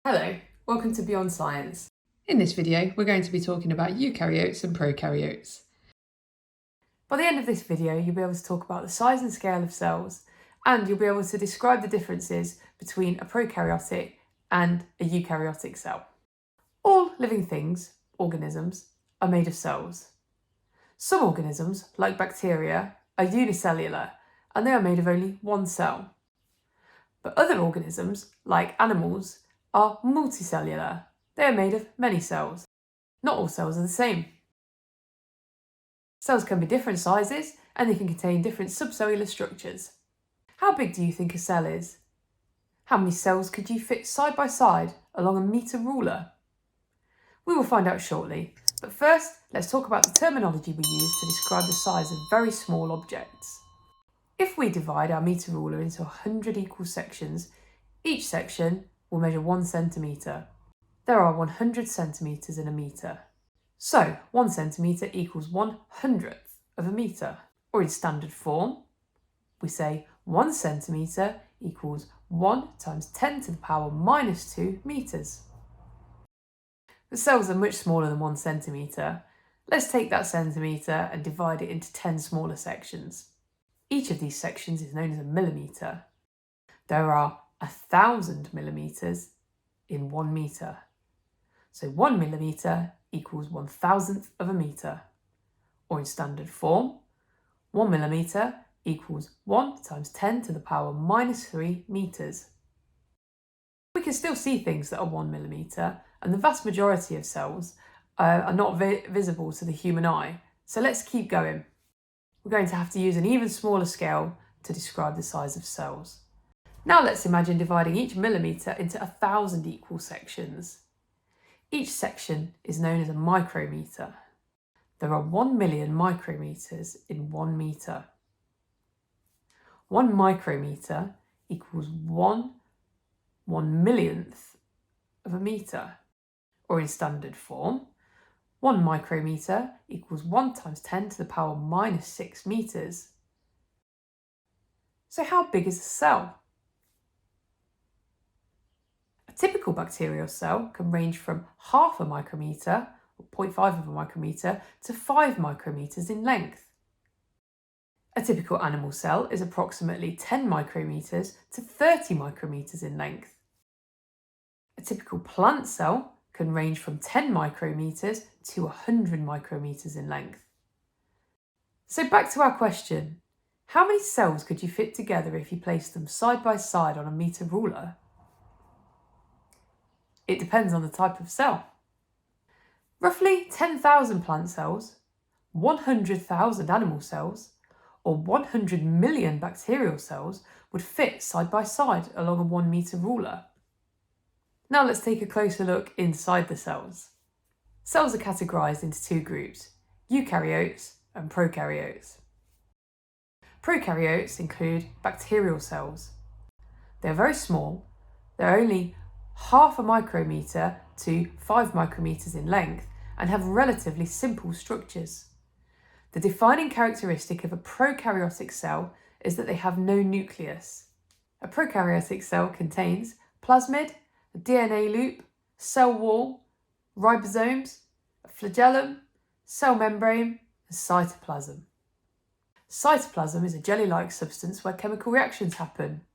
Hello, welcome to Beyond Science. In this video, we're going to be talking about eukaryotes and prokaryotes. By the end of this video, you'll be able to talk about the size and scale of cells, and you'll be able to describe the differences between a prokaryotic and a eukaryotic cell. All living things, organisms, are made of cells. Some organisms, like bacteria, are unicellular, and they are made of only one cell. But other organisms, like animals, are multicellular. They are made of many cells. Not all cells are the same. Cells can be different sizes and they can contain different subcellular structures. How big do you think a cell is? How many cells could you fit side by side along a metre ruler? We will find out shortly, but first let's talk about the terminology we use to describe the size of very small objects. If we divide our metre ruler into 100 equal sections, each section will measure 1 centimetre. There are 100 centimetres in a metre. So 1 centimetre equals 1/100th of a metre. Or in standard form, we say 1 centimetre equals 1 times 10 to the power minus 2 metres. The cells are much smaller than 1 centimetre. Let's take that centimetre and divide it into 10 smaller sections. Each of these sections is known as a millimetre. There are 1,000 millimetres in 1 metre. So 1 millimetre equals 1,000th of a metre. Or in standard form, 1 millimetre equals 1 times 10 to the power minus 3 metres. We can still see things that are 1 millimetre, and the vast majority of cells are not visible to the human eye. So let's keep going. We're going to have to use an even smaller scale to describe the size of cells. Now let's imagine dividing each millimetre into 1,000 equal sections. Each section is known as a micrometre. There are 1 million micrometres in 1 metre. 1 micrometre equals 1/1,000,000th of a metre. Or in standard form, 1 micrometre equals 1 times 10 to the power minus 6 metres. So how big is a cell? A typical bacterial cell can range from half a micrometre, or 0.5 of a micrometre, to 5 micrometres in length. A typical animal cell is approximately 10 micrometres to 30 micrometres in length. A typical plant cell can range from 10 micrometres to 100 micrometres in length. So back to our question, how many cells could you fit together if you placed them side by side on a metre ruler? It depends on the type of cell. Roughly 10,000 plant cells, 100,000 animal cells, or 100 million bacterial cells would fit side by side along a 1 metre ruler. Now let's take a closer look inside the cells. Cells are categorised into 2 groups, eukaryotes and prokaryotes. Prokaryotes include bacterial cells. They're very small, they're only half a micrometre to 5 micrometres in length and have relatively simple structures. The defining characteristic of a prokaryotic cell is that they have no nucleus. A prokaryotic cell contains plasmid, a DNA loop, cell wall, ribosomes, a flagellum, cell membrane, and cytoplasm. Cytoplasm is a jelly-like substance where chemical reactions happen.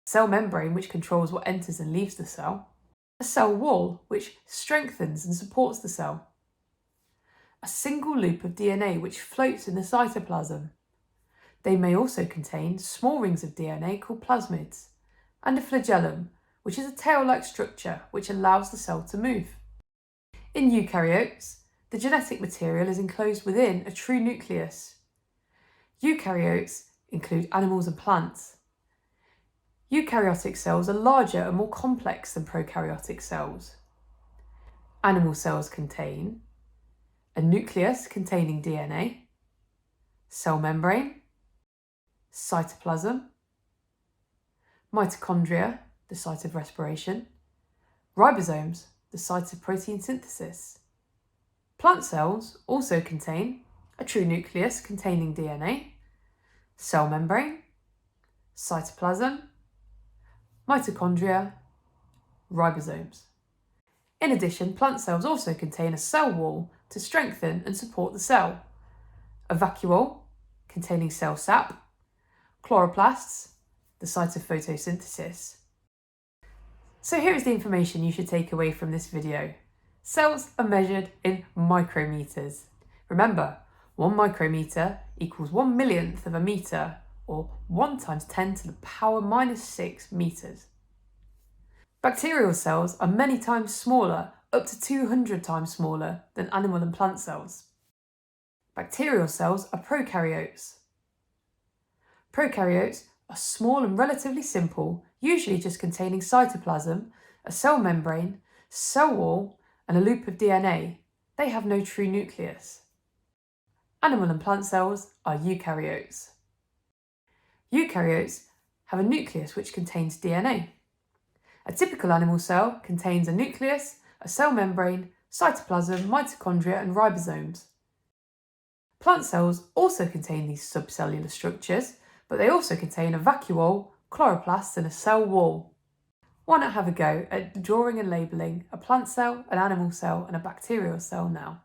Cell membrane, which controls what enters and leaves the cell. A cell wall, which strengthens and supports the cell. A single loop of DNA which floats in the cytoplasm. They may also contain small rings of DNA called plasmids, and a flagellum, which is a tail-like structure which allows the cell to move. In eukaryotes, the genetic material is enclosed within a true nucleus. Eukaryotes include animals and plants. Eukaryotic cells are larger and more complex than prokaryotic cells. Animal cells contain a nucleus containing DNA, cell membrane, cytoplasm, mitochondria, the site of respiration, ribosomes, the site of protein synthesis. Plant cells also contain a true nucleus containing DNA, cell membrane, cytoplasm, mitochondria, ribosomes. In addition, plant cells also contain a cell wall to strengthen and support the cell, a vacuole containing cell sap, chloroplasts, the site of photosynthesis. So here is the information you should take away from this video. Cells are measured in micrometers. Remember, 1 micrometer equals 1/1,000,000th of a meter, or 1 × 10 to the power -6 meters. Bacterial cells are many times smaller, up to 200 times smaller than animal and plant cells. Bacterial cells are prokaryotes. Prokaryotes are small and relatively simple, usually just containing cytoplasm, a cell membrane, cell wall, and a loop of DNA. They have no true nucleus. Animal and plant cells are eukaryotes. Eukaryotes have a nucleus which contains DNA. A typical animal cell contains a nucleus, a cell membrane, cytoplasm, mitochondria, and ribosomes. Plant cells also contain these subcellular structures, but they also contain a vacuole, chloroplasts, and a cell wall. Why not have a go at drawing and labelling a plant cell, an animal cell, and a bacterial cell now?